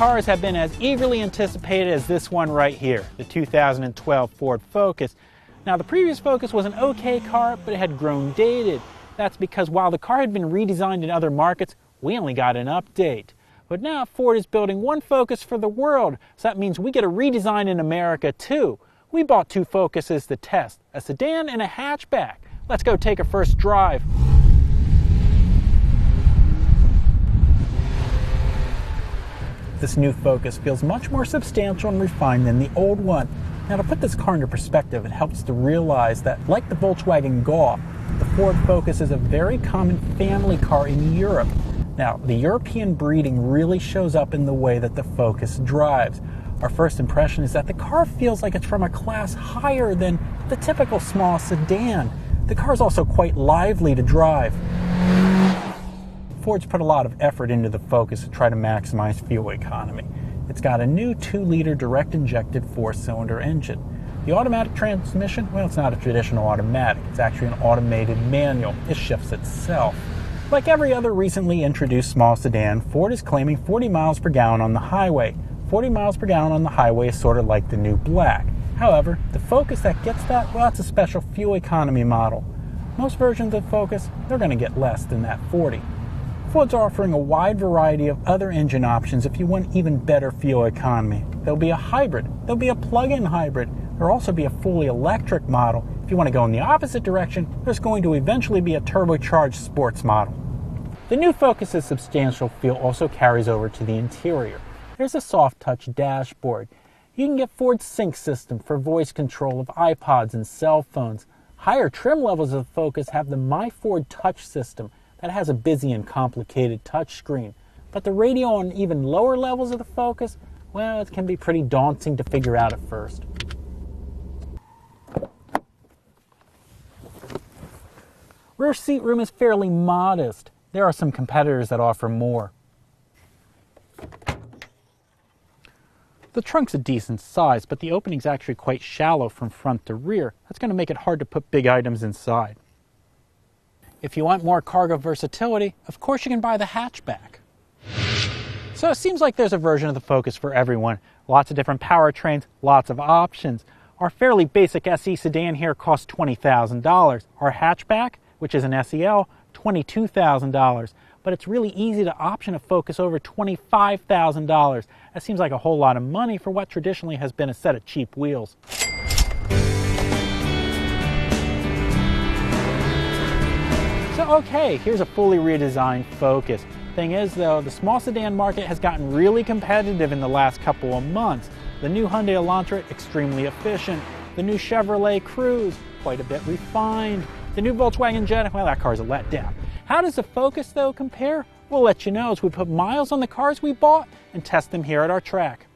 cars have been as eagerly anticipated as this one right here, the 2012 Ford Focus. Now, the previous Focus was an okay car, but it had grown dated. That's because while the car had been redesigned in other markets, we only got an update. But now Ford is building one Focus for the world, so that means we get a redesign in America too. We bought two Focuses to test, a sedan and a hatchback. Let's go take a first drive. This new Focus feels much more substantial and refined than the old one. Now, to put this car into perspective, it helps to realize that, like the Volkswagen Golf, the Ford Focus is a very common family car in Europe. Now, the European breeding really shows up in the way that the Focus drives. Our first impression is that the car feels like it's from a class higher than the typical small sedan. The car is also quite lively to drive. Ford's put a lot of effort into the Focus to try to maximize fuel economy. It's got a new 2-liter direct-injected 4-cylinder engine. The automatic transmission, well, it's not a traditional automatic. It's actually an automated manual. It shifts itself. Like every other recently introduced small sedan, Ford is claiming 40 miles per gallon on the highway. 40 miles per gallon on the highway is sort of like the new Black. However, the Focus that gets that, well, it's a special fuel economy model. Most versions of Focus, they're going to get less than that 40. Ford's offering a wide variety of other engine options if you want even better fuel economy. There'll be a hybrid, there'll be a plug-in hybrid, there'll also be a fully electric model. If you want to go in the opposite direction, there's going to eventually be a turbocharged sports model. The new Focus's substantial feel also carries over to the interior. There's a soft-touch dashboard. You can get Ford's sync system for voice control of iPods and cell phones. Higher trim levels of the Focus have the My Ford Touch system that has a busy and complicated touchscreen. But the radio on even lower levels of the Focus, well, it can be pretty daunting to figure out at first. Rear seat room is fairly modest. There are some competitors that offer more. The trunk's a decent size, but the opening's actually quite shallow from front to rear. That's going to make it hard to put big items inside. If you want more cargo versatility, of course you can buy the hatchback. So it seems like there's a version of the Focus for everyone. Lots of different powertrains, lots of options. Our fairly basic SE sedan here costs $20,000. Our hatchback, which is an SEL, $22,000. But it's really easy to option a Focus over $25,000. That seems like a whole lot of money for what traditionally has been a set of cheap wheels. So okay, here's a fully redesigned Focus. Thing is though, the small sedan market has gotten really competitive in the last couple of months. The new Hyundai Elantra, extremely efficient. The new Chevrolet Cruze, quite a bit refined. The new Volkswagen Jetta, well, that car's a letdown. How does the Focus though compare? We'll let you know as we put miles on the cars we bought and test them here at our track.